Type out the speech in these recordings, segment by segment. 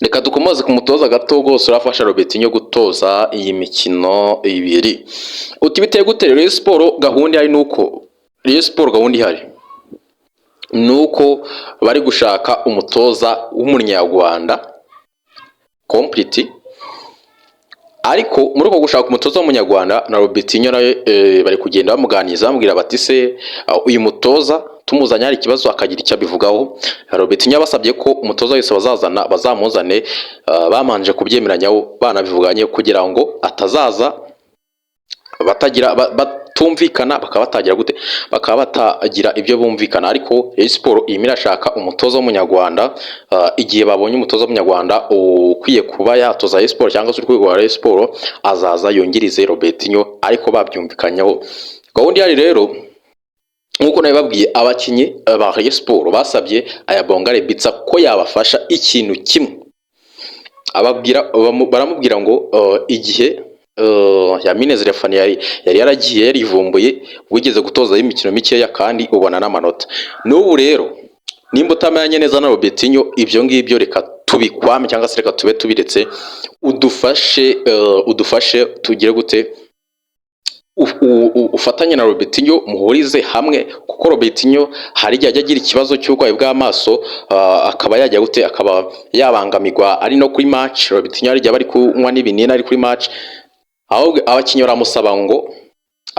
Reka dukomoze ku mutoza gato rwose urafasha Robertinho gutoza iyi mikino ibiri. Uti biteye gute Rayon Sport gahunda ihari nuko Rayon Sport gahunda ihari nuko bari gushaka umutoza w'umunyarwanda complete, ariko muri uko gushaka umutoza w'umunyarwanda na Robertinho nawe bari kugenda bamuganiza bamubwira bati se uyu mutoza tumuzanye hari ikibazo akagira icyo abivugaho. Robertinho yabasabye ko umutoza wese bazazana bazamuzane bamanje kubyemeranyaho banabivuganye kugira ngo atazaza batagira batumvikana bakaba batagira gute bakaba batagira ibyo bumvikana. Ariko Rayon Sport irimo irashaka umutoza w'umunyarwanda, igihe babonye umutoza w'umunyarwanda ukwiye kuba yatoza Rayon Sport cyangwa se urwego rwa Rayon Sport azaza yongirize Robertinho, ariko babyumvikanyaho. Gahunda yari rero nkuko nabibabwiye, abakinyi ba Rayon Sport basabye aya Bongare Bitsa ko yabafasha ikintu kimwe, baramubwira ngo igihe Yamine Zerefani yari yaragiye yarivumbuye wigeze gutoza imikino mikeya kandi ubona n'amanota. N'ubu rero nimba utamenye neza na Robertinho ibyo ngibyo reka tubikwame cyangwa se reka tube tubiretse, udufashe tugire gute ufatanye na Robertinho muhurize hamwe, kuko Robertinho hari igihe ajya agira ikibazo cy'uburwayi bw'amaso, akaba yajya gute akaba yabangamirwa ari no kuri match. Robertinho hari igihe bari kunywa n'ibinini ari kuri match, ahubwo abakinnyi baramusaba ngo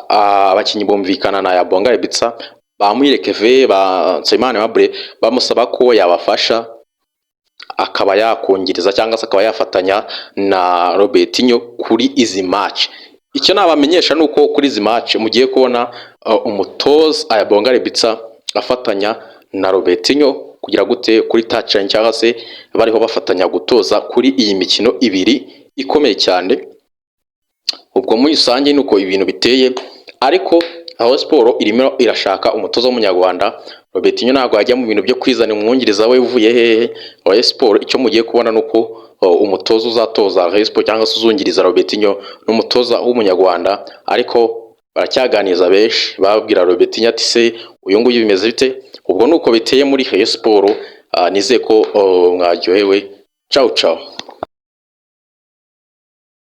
abakinnyi bumvikana na ya Bongare Bitsa bamwirekeve ba Nsabimana Aimable bamusaba ko yabafasha akaba yakongiriza cyangwa se akaba yafatanya na Robertinho kuri izi match. Icyo nabamenyesha nuko kuri izi match mugiye kubona umutoza aya Bongare Bitsa afatanya na Robertinho kugira gute kuri touchline cyangwa se bariho bafatanya gutoza kuri iyi mikino ibiri ikomeye cyane. Ubwo muri rusange nuko ibintu biteye, ariko Rayon Sport irimo irashaka umutoza w'umunyarwanda. Robertinho ntabwo yajya mu bintu byo kwizana umwungiriza we uvuye hehe. Rayon Sport icyo mugiye kubona nuko umutoza uzatoza Rayon Sport cyangwa se uzungiriza Robertinho n'umutoza w'umunyarwanda, ariko baracyaganiza benshi babwira Robertinho ati se uyu nguyu bimeze bite. Ubwo nuko biteye muri Rayon Sport. Nizeye ko mwaryohewe. Ciao ciao.